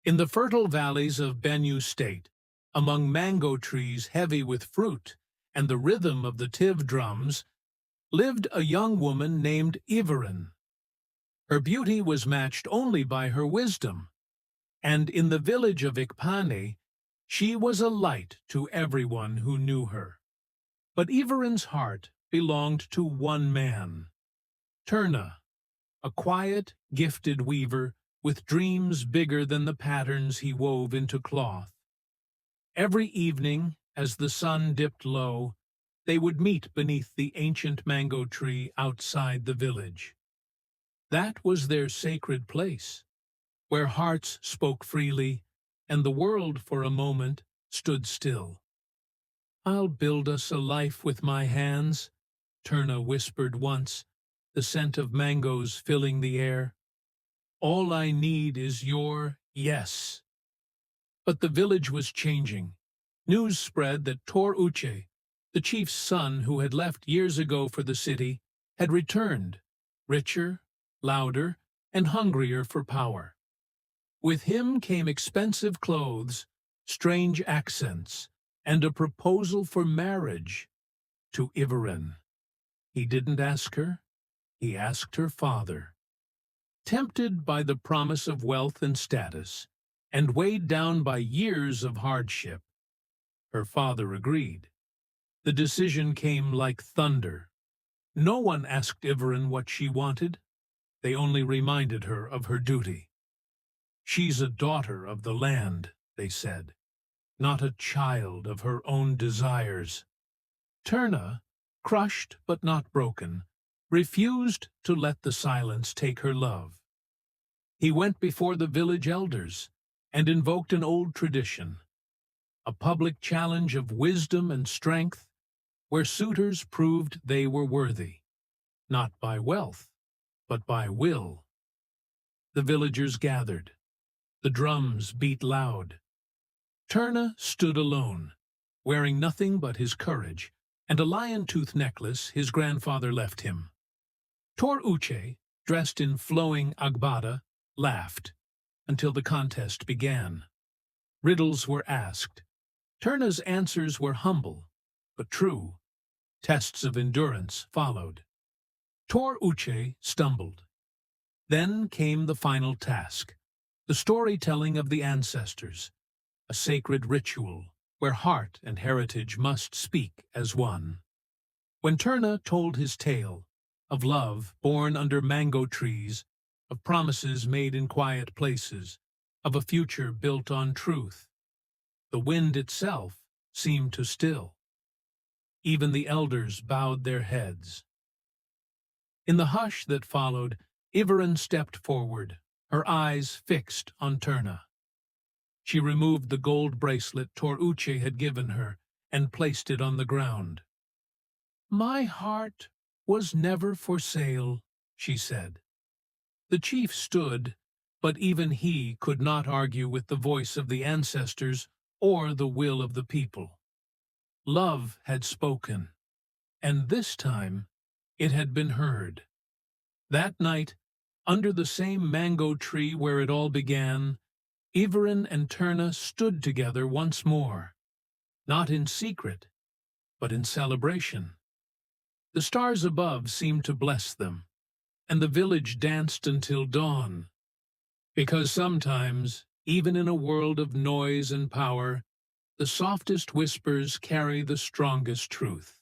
In the fertile valleys of Benue State, among mango trees heavy with fruit and the rhythm of the tiv drums, lived a young woman named Iverin. Her beauty was matched only by her wisdom, and in the village of Ikpane, she was a light to everyone who knew her. But Iverin's heart belonged to one man, Turna, a quiet, gifted weaver with dreams bigger than the patterns he wove into cloth. Every evening, as the sun dipped low, they would meet beneath the ancient mango tree outside the village. That was their sacred place, where hearts spoke freely and the world for a moment stood still. "I'll build us a life with my hands," Turna whispered once, the scent of mangoes filling the air. "All I need is your yes." But the village was changing. News spread that Tor Uche, the chief's son who had left years ago for the city, had returned, richer, louder, and hungrier for power. With him came expensive clothes, strange accents, and a proposal for marriage to Iverin. He didn't ask her, he asked her father. Tempted by the promise of wealth and status, and weighed down by years of hardship, her father agreed. The decision came like thunder. No one asked Iverin what she wanted. They only reminded her of her duty. "She's a daughter of the land," they said, "not a child of her own desires." Turna, crushed but not broken, refused to let the silence take her love. He went before the village elders and invoked an old tradition, a public challenge of wisdom and strength, where suitors proved they were worthy, not by wealth, but by will. The villagers gathered. The drums beat loud. Turna stood alone, wearing nothing but his courage and a lion-tooth necklace his grandfather left him. Tor Uche, dressed in flowing agbada, laughed until the contest began. Riddles were asked. Turna's answers were humble, but true. Tests of endurance followed. Tor Uche stumbled. Then came the final task, the storytelling of the ancestors, a sacred ritual where heart and heritage must speak as one. When Turna told his tale of love born under mango trees, of promises made in quiet places, of a future built on truth, the wind itself seemed to still. Even the elders bowed their heads. In the hush that followed, Iverin stepped forward, her eyes fixed on Turna. She removed the gold bracelet Tor Uche had given her and placed it on the ground. "My heart was never for sale," she said. The chief stood, but even he could not argue with the voice of the ancestors or the will of the people. Love had spoken, and this time it had been heard. That night, under the same mango tree where it all began, Iverin and Turna stood together once more, not in secret, but in celebration. The stars above seemed to bless them, and the village danced until dawn, because sometimes, even in a world of noise and power, the softest whispers carry the strongest truth.